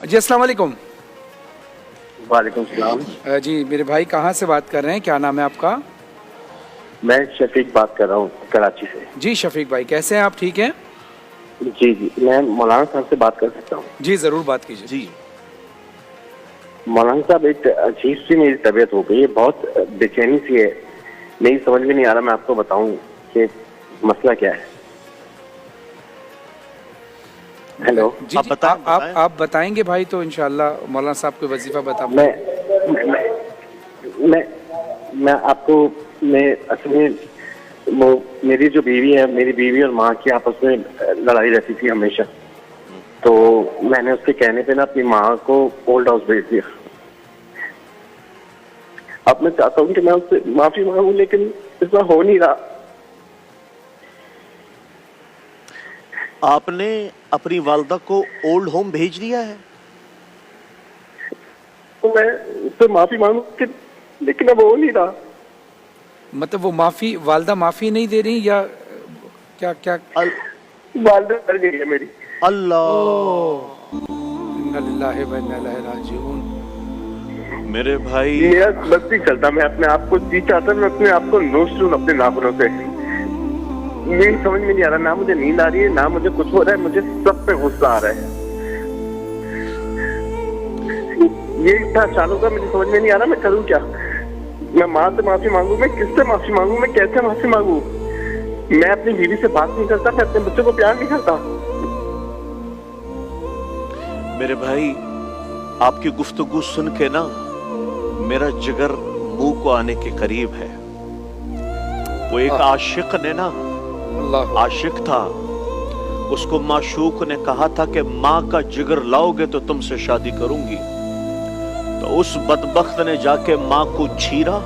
جی السلام علیکم. وعلیکم السلام. جی میرے بھائی کہاں سے بات کر رہے ہیں, کیا نام ہے آپ کا؟ میں شفیق بات کر رہا ہوں کراچی سے. جی شفیق بھائی کیسے ہیں آپ, ٹھیک ہیں؟ جی میں مولانا صاحب سے بات کر سکتا ہوں؟ جی ضرور بات کیجیے. جی مولانا صاحب ایک عجیب سی میری طبیعت ہو گئی ہے, بہت بے چینی سی ہے, نہیں سمجھ میں نہیں آ رہا میں آپ کو بتاؤں کہ مسئلہ کیا ہے. ہیلو. جی آپ جی بتائیں. آپ بتائیں گے بھائی تو انشاءاللہ مولانا صاحب کو وظیفہ بتا میں پائیں. میں میں آپ کو میں اصل میں میری جو بیوی ہے, میری بیوی اور ماں کی آپس میں لڑائی رہتی تھی ہمیشہ, تو میں نے اس کے کہنے پہ نا اپنی ماں کو اولڈ ہاؤس بھیج دیا. اب میں چاہتا ہوں کہ میں اس سے معافی مانگوں لیکن ایسا ہو نہیں رہا. آپ نے اپنی والدہ کو اولڈ ہوم بھیج دیا ہے؟ تو میں اس سے معافی مانگوں لیکن اب ہو نہیں رہا. مطلب وہ والدہ معافی نہیں دے رہی یا کیا؟ والدہ مر گئی ہے میری. اللہ. انا للہ و انا الیہ راجعون. میرے بھائی میرا بس نہیں چلتا, میں اپنے آپ کو جی چاہتا, میں اپنے آپ کو نوچ لوں اپنے ناخنوں سے. میری سمجھ میں نہیں آ رہا, نہ مجھے نیند آ رہی ہے نہ مجھے کچھ ہو رہا ہے, مجھے سب پہ غصہ آ رہا ہے. یہ اتنا چالو کا مجھے سمجھ میں نہیں آ رہا میں کروں کیا. میں ماں سے معافی مانگوں, میں کس سے معافی مانگوں, میں کیسے معافی مانگوں. میں اپنی بیوی سے بات نہیں کرتا, میں اپنے بچوں کو پیار نہیں کرتا. میرے بھائی آپ کی گفتگو سن کے نا میرا جگر منہ کو آنے کے قریب ہے. وہ ایک عاشق نے نا, عاشق تھا, اس کو معشوق نے کہا تھا کہ ماں کا جگر لاؤ گے تو تم سے شادی کروں گی. تو اس بدبخت نے جا کے ماں کو چیرا,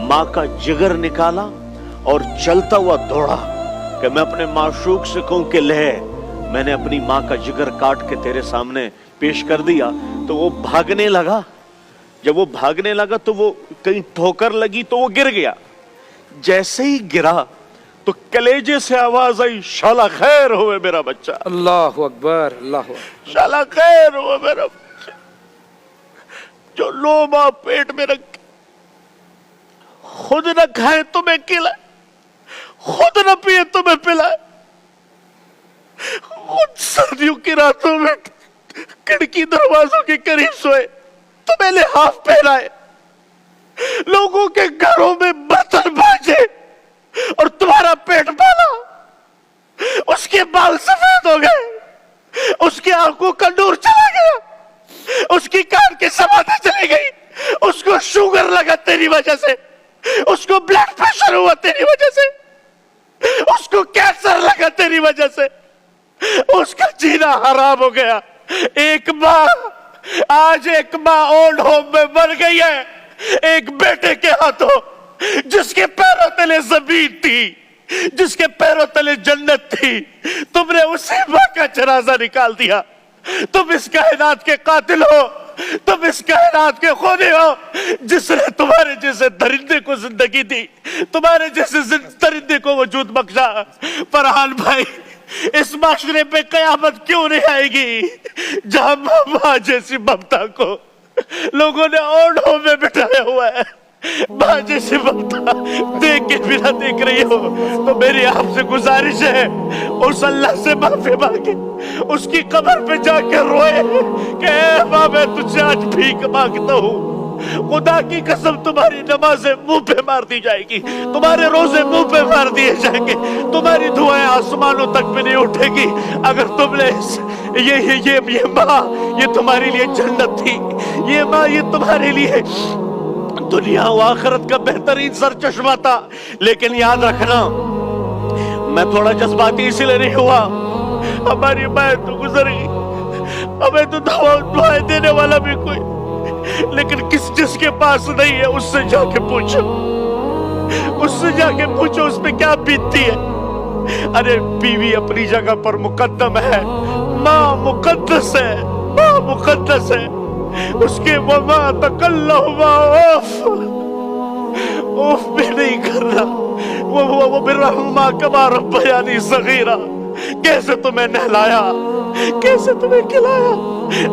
ماں کا جگر نکالا اور چلتا ہوا دوڑا کہ میں اپنے معشوق سے کہوں کہ لے میں نے اپنی ماں کا جگر کاٹ کے تیرے سامنے پیش کر دیا. تو وہ بھاگنے لگا. جب وہ بھاگنے لگا تو وہ کہیں ٹھوکر لگی تو وہ گر گیا. جیسے ہی گرا تو کلیجے سے آواز آئی, شالا خیر ہوئے میرا بچہ. اللہ اکبر, اللہ اکبر. شالا خیر ہوئے میرا بچہ, جو لوما پیٹ میں رکھ خود نہ کھائے تمہیں کھلائے, خود نہ پیے تمہیں پلائے, خود سردیوں کی راتوں میں کھڑکی دروازوں کے قریب سوئے, تمہیں لحاف پہنائے, لوگوں کے گھروں میں برتن بھاجے اور تمہارا پیٹ پالا. اس کے بال سفید ہو گئے, اس کی آنکھوں کا نور چلا گیا, اس کی کان کی سماعتیں چلی گئی, اس کو شوگر لگا تیری وجہ سے, اس کو بلڈ پریشر ہوا تیری وجہ سے, اس کو کینسر لگا تیری وجہ سے, اس کا جینا حرام ہو گیا. ایک ماں, آج ایک ماں اولڈ ہوم میں مر گئی ہے ایک بیٹے کے ہاتھوں, جس کے پیروں تلے زمین تھی, جس کے پیروں تلے جنت تھی. تم نے اسی ماں کا جنازہ نکال دیا. تم اس کائنات کے قاتل ہو, تم اس کائنات کے خونی ہو, جس نے تمہارے جیسے درندے کو زندگی دی, تمہارے جیسے درندے کو وجود بخشا. فرحان بھائی, اس معاشرے پہ قیامت کیوں نہیں آئے گی جہاں ماں جیسی ممتا کو لوگوں نے اولڈ ہوم میں بٹھایا ہوا ہے. ماں جیسی ممتا دیکھ کے بھی نہ دیکھ رہی ہو, تو میری آپ سے گزارش ہے اس اللہ سے معافی مانگے, اس کی قبر پہ جا کے روئے کہ اے ماں میں تجھ سے آج بھیک مانگتا ہوں. خدا کی قسم تمہاری نمازیں منہ پہ مار دی جائے گی, تمہارے روزے منہ پہ مار دیے جائیں گے, تمہاری دعائیں آسمانوں تک بھی نہیں اٹھے گی اگر تم نے یہ ماں یہ تمہارے لیے جنت تھی, یہ ماں یہ تمہارے لیے دنیا و آخرت کا بہترین سر چشمہ تھا. لیکن یاد رکھنا, میں تھوڑا جذباتی اسی لیے نہیں ہوا, ہماری ماں تو گزر گئی, ہمیں تو دعائیں دینے والا بھی کوئی, لیکن جس کے پاس نہیں ہے اس سے جا کے پوچھو, اس سے جا کے پوچھو اس پہ کیا بیتتی ہے. ارے بیوی اپنی جگہ پر مقدم ہے, ماں مقدس ہے, ماں مقدس ہے. اس کے وما تکلہما اوف بھی نہیں کرنا. وہ برحما کما ربیانی صغیرہ, کیسے تمہیں نہلایا, کیسے تمہیں کھلایا,